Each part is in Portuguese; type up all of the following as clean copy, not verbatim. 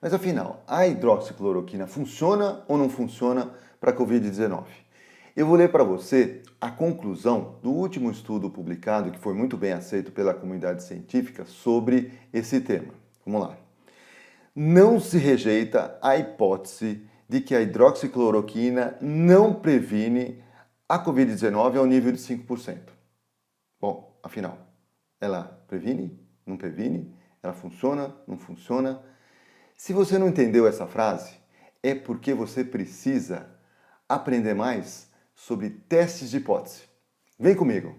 Mas afinal, a hidroxicloroquina funciona ou não funciona para a Covid-19? Eu vou ler para você a conclusão do último estudo publicado, que foi muito bem aceito pela comunidade científica, sobre esse tema. Vamos lá. Não se rejeita a hipótese de que a hidroxicloroquina não previne a Covid-19 ao nível de 5%. Bom, afinal, ela previne? Não previne? Ela funciona? Não funciona? Se você não entendeu essa frase, é porque você precisa aprender mais sobre testes de hipótese. Vem comigo!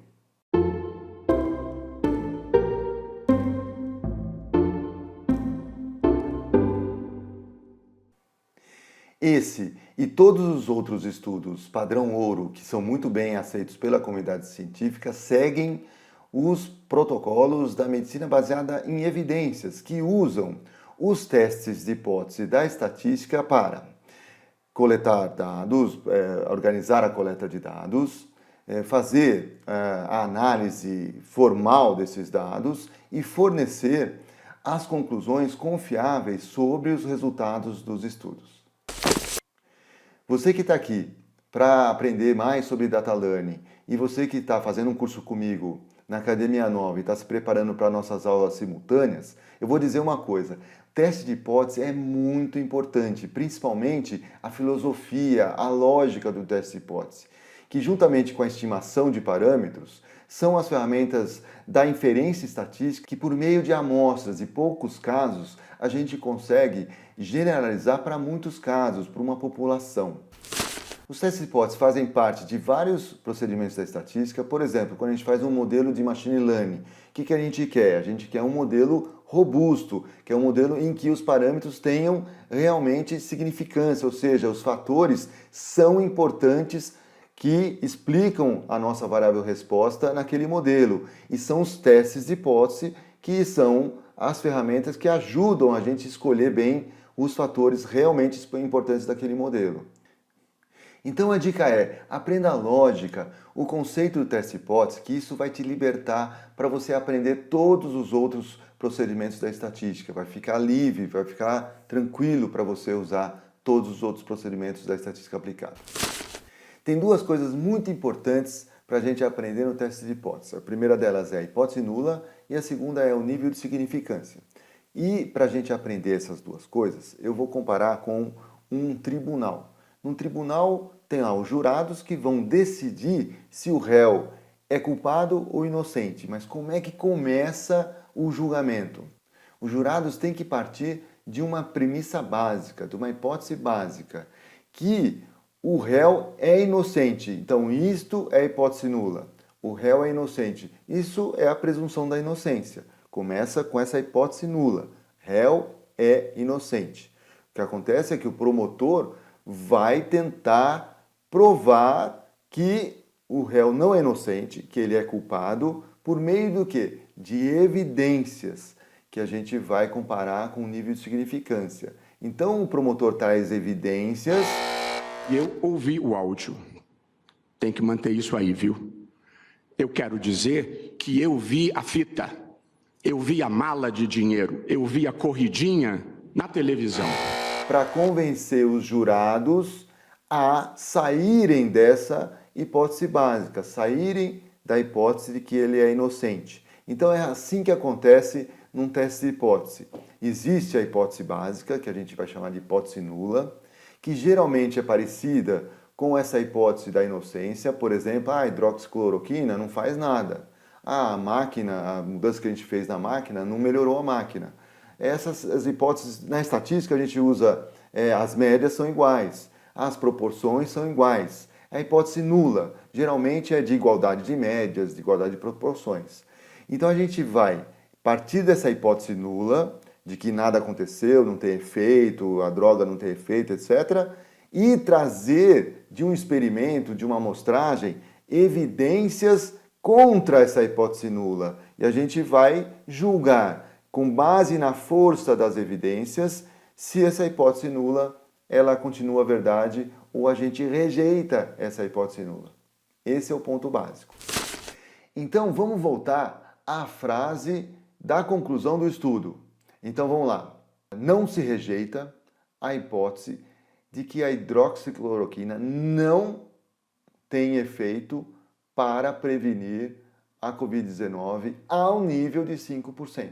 Esse e todos os outros estudos padrão ouro, que são muito bem aceitos pela comunidade científica, seguem os protocolos da medicina baseada em evidências, que usam os testes de hipótese da estatística para coletar dados, organizar a coleta de dados, fazer a análise formal desses dados e fornecer as conclusões confiáveis sobre os resultados dos estudos. Você que está aqui para aprender mais sobre Data Learning e você que está fazendo um curso comigo na Academia Nova e está se preparando para nossas aulas simultâneas, eu vou dizer uma coisa, teste de hipótese é muito importante, principalmente a filosofia, a lógica do teste de hipótese, que juntamente com a estimação de parâmetros, são as ferramentas da inferência estatística que por meio de amostras e poucos casos, a gente consegue generalizar para muitos casos, para uma população. Os testes de hipótese fazem parte de vários procedimentos da estatística. Por exemplo, quando a gente faz um modelo de machine learning, o que a gente quer? A gente quer um modelo robusto, que é um modelo em que os parâmetros tenham realmente significância, ou seja, os fatores são importantes que explicam a nossa variável resposta naquele modelo. E são os testes de hipótese que são as ferramentas que ajudam a gente a escolher bem os fatores realmente importantes daquele modelo. Então a dica é, aprenda a lógica, o conceito do teste hipótese, que isso vai te libertar para você aprender todos os outros procedimentos da estatística. Vai ficar livre, vai ficar tranquilo para você usar todos os outros procedimentos da estatística aplicada. Tem duas coisas muito importantes para a gente aprender no teste de hipótese. A primeira delas é a hipótese nula e a segunda é o nível de significância. E para a gente aprender essas duas coisas, eu vou comparar com um tribunal. Num tribunal tem lá os jurados que vão decidir se o réu é culpado ou inocente. Mas como é que começa o julgamento? Os jurados têm que partir de uma premissa básica, de uma hipótese básica, que o réu é inocente. Então isto é a hipótese nula. O réu é inocente. Isso é a presunção da inocência. Começa com essa hipótese nula. Réu é inocente. O que acontece é que o promotor vai tentar provar que o réu não é inocente, que ele é culpado, por meio do quê? De evidências, que a gente vai comparar com o nível de significância. Então o promotor traz evidências. Eu ouvi o áudio. Tem que manter isso aí, viu? Eu quero dizer que eu vi a fita, eu vi a mala de dinheiro, eu vi a corridinha na televisão. Para convencer os jurados a saírem dessa hipótese básica, saírem da hipótese de que ele é inocente. Então é assim que acontece num teste de hipótese. Existe a hipótese básica, que a gente vai chamar de hipótese nula, que geralmente é parecida com essa hipótese da inocência. Por exemplo, a hidroxicloroquina não faz nada. A máquina, a mudança que a gente fez na máquina não melhorou a máquina. Essas hipóteses, na estatística a gente usa, as médias são iguais, as proporções são iguais. A hipótese nula geralmente é de igualdade de médias, de igualdade de proporções. Então a gente vai partir dessa hipótese nula, de que nada aconteceu, não tem efeito, a droga não tem efeito, etc., e trazer de um experimento, de uma amostragem, evidências contra essa hipótese nula. E a gente vai julgar, com base na força das evidências, se essa hipótese nula ela continua verdade ou a gente rejeita essa hipótese nula. Esse é o ponto básico. Então vamos voltar à frase da conclusão do estudo. Então vamos lá. Não se rejeita a hipótese de que a hidroxicloroquina não tem efeito para prevenir a Covid-19 ao nível de 5%.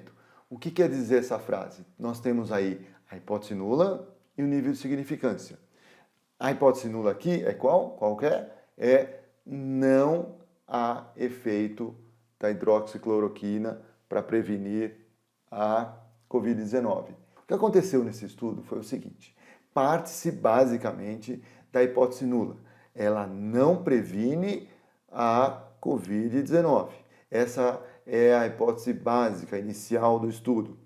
O que quer dizer essa frase? Nós temos aí a hipótese nula e o nível de significância. A hipótese nula aqui é qual? Qual que é? É não há efeito da hidroxicloroquina para prevenir a Covid-19. O que aconteceu nesse estudo foi o seguinte: parte-se basicamente da hipótese nula. Ela não previne a Covid-19. Essa é a hipótese básica, inicial do estudo.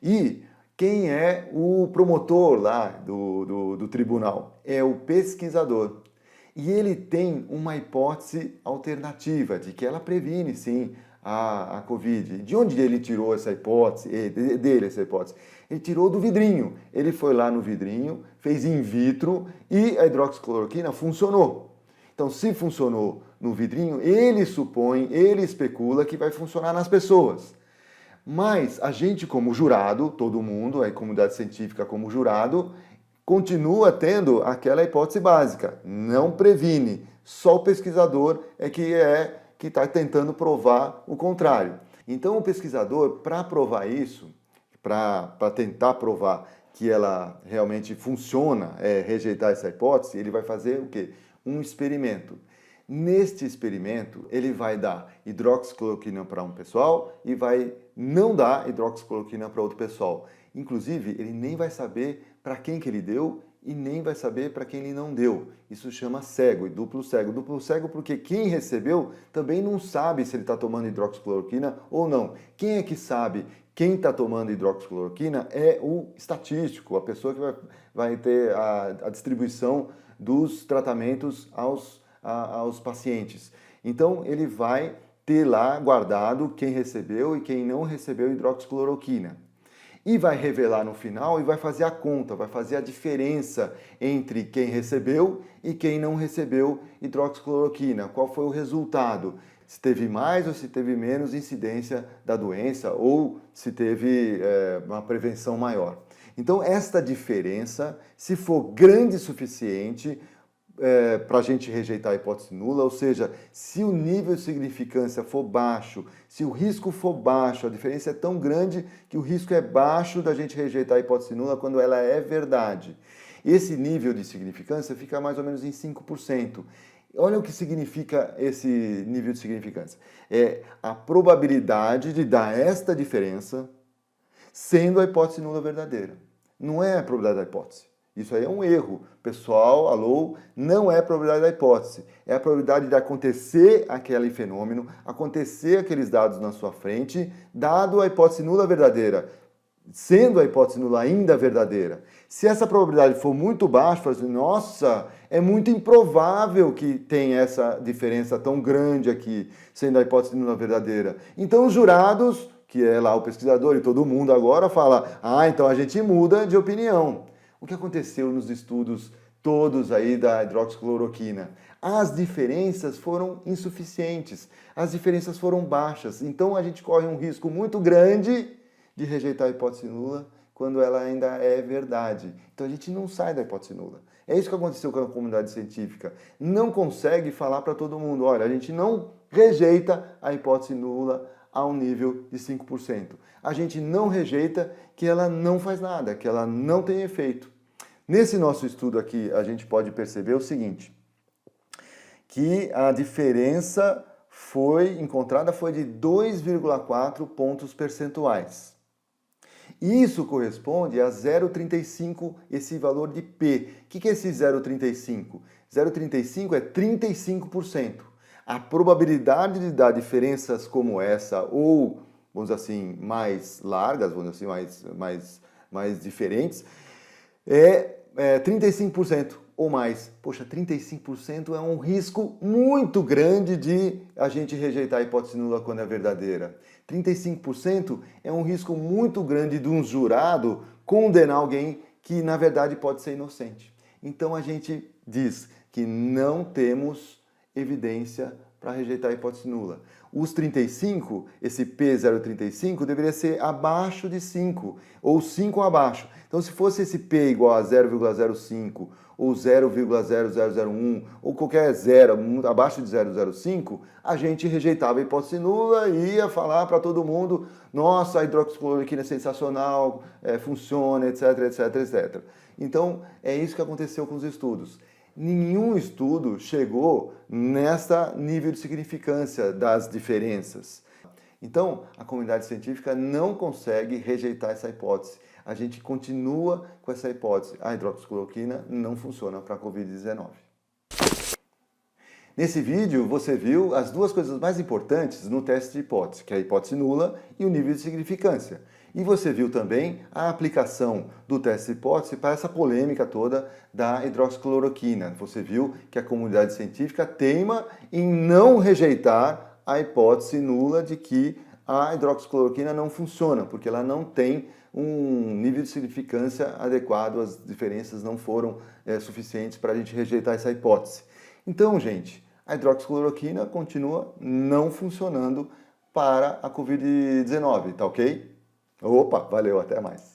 E quem é o promotor lá do tribunal? É o pesquisador. E ele tem uma hipótese alternativa de que ela previne, sim, a Covid. De onde ele tirou essa hipótese? Essa hipótese? Ele tirou do vidrinho. Ele foi lá no vidrinho, fez in vitro e a hidroxicloroquina funcionou. Então, se funcionou no vidrinho, ele supõe, ele especula que vai funcionar nas pessoas. Mas a gente, como jurado, todo mundo, a comunidade científica como jurado, continua tendo aquela hipótese básica, não previne. Só o pesquisador é que está tentando provar o contrário. Então, o pesquisador, para provar isso, para tentar provar que ela realmente funciona, rejeitar essa hipótese, ele vai fazer o quê? Um experimento. Neste experimento, ele vai dar hidroxicloroquina para um pessoal e vai não dar hidroxicloroquina para outro pessoal. Inclusive, ele nem vai saber para quem que ele deu e nem vai saber para quem ele não deu. Isso chama cego, e duplo cego. Duplo cego porque quem recebeu também não sabe se ele está tomando hidroxicloroquina ou não. Quem é que sabe quem está tomando hidroxicloroquina é o estatístico, a pessoa que vai ter a distribuição dos tratamentos aos pacientes. Então, ele vai ter lá guardado quem recebeu e quem não recebeu hidroxicloroquina. E vai revelar no final e vai fazer a conta, vai fazer a diferença entre quem recebeu e quem não recebeu hidroxicloroquina. Qual foi o resultado? Se teve mais ou se teve menos incidência da doença ou se teve uma prevenção maior. Então, esta diferença, se for grande o suficiente para a gente rejeitar a hipótese nula, ou seja, se o nível de significância for baixo, se o risco for baixo, a diferença é tão grande que o risco é baixo da gente rejeitar a hipótese nula quando ela é verdade. Esse nível de significância fica mais ou menos em 5%. Olha o que significa esse nível de significância. É a probabilidade de dar esta diferença sendo a hipótese nula verdadeira. Não é a probabilidade da hipótese. Isso aí é um erro. Pessoal, alô, não é a probabilidade da hipótese. É a probabilidade de acontecer aquele fenômeno, acontecer aqueles dados na sua frente, dado a hipótese nula verdadeira, sendo a hipótese nula ainda verdadeira. Se essa probabilidade for muito baixa, fala assim, nossa, é muito improvável que tenha essa diferença tão grande aqui, sendo a hipótese nula verdadeira. Então os jurados, que é lá o pesquisador e todo mundo agora, fala, então a gente muda de opinião. O que aconteceu nos estudos todos aí da hidroxicloroquina? As diferenças foram insuficientes, as diferenças foram baixas. Então a gente corre um risco muito grande de rejeitar a hipótese nula quando ela ainda é verdade. Então a gente não sai da hipótese nula. É isso que aconteceu com a comunidade científica. Não consegue falar para todo mundo, olha, a gente não rejeita a hipótese nula a um nível de 5%. A gente não rejeita que ela não faz nada, que ela não tem efeito. Nesse nosso estudo aqui, a gente pode perceber o seguinte, que a diferença encontrada foi de 2,4 pontos percentuais. Isso corresponde a 0,35, esse valor de P. O que é esse 0,35? 0,35 é 35%. A probabilidade de dar diferenças como essa, ou, vamos dizer assim, mais largas, vamos dizer assim, mais diferentes, é 35% ou mais. Poxa, 35% é um risco muito grande de a gente rejeitar a hipótese nula quando é verdadeira. 35% é um risco muito grande de um jurado condenar alguém que, na verdade, pode ser inocente. Então, a gente diz que não temos evidência para rejeitar a hipótese nula. Os 35, esse P0,35 deveria ser abaixo de 5, ou 5 abaixo. Então, se fosse esse P igual a 0,05, ou 0,0001, ou qualquer zero abaixo de 0,05, a gente rejeitava a hipótese nula e ia falar para todo mundo, nossa, a hidroxicloroquina é sensacional, funciona, etc, etc, etc. Então, é isso que aconteceu com os estudos. Nenhum estudo chegou nesse nível de significância das diferenças. Então, a comunidade científica não consegue rejeitar essa hipótese. A gente continua com essa hipótese. A hidroxicloroquina não funciona para a Covid-19. Nesse vídeo, você viu as duas coisas mais importantes no teste de hipótese, que é a hipótese nula e o nível de significância. E você viu também a aplicação do teste de hipótese para essa polêmica toda da hidroxicloroquina. Você viu que a comunidade científica teima em não rejeitar a hipótese nula de que a hidroxicloroquina não funciona, porque ela não tem um nível de significância adequado, as diferenças não foram suficientes para a gente rejeitar essa hipótese. Então, gente, a hidroxicloroquina continua não funcionando para a Covid-19, tá ok? Opa, valeu, até mais.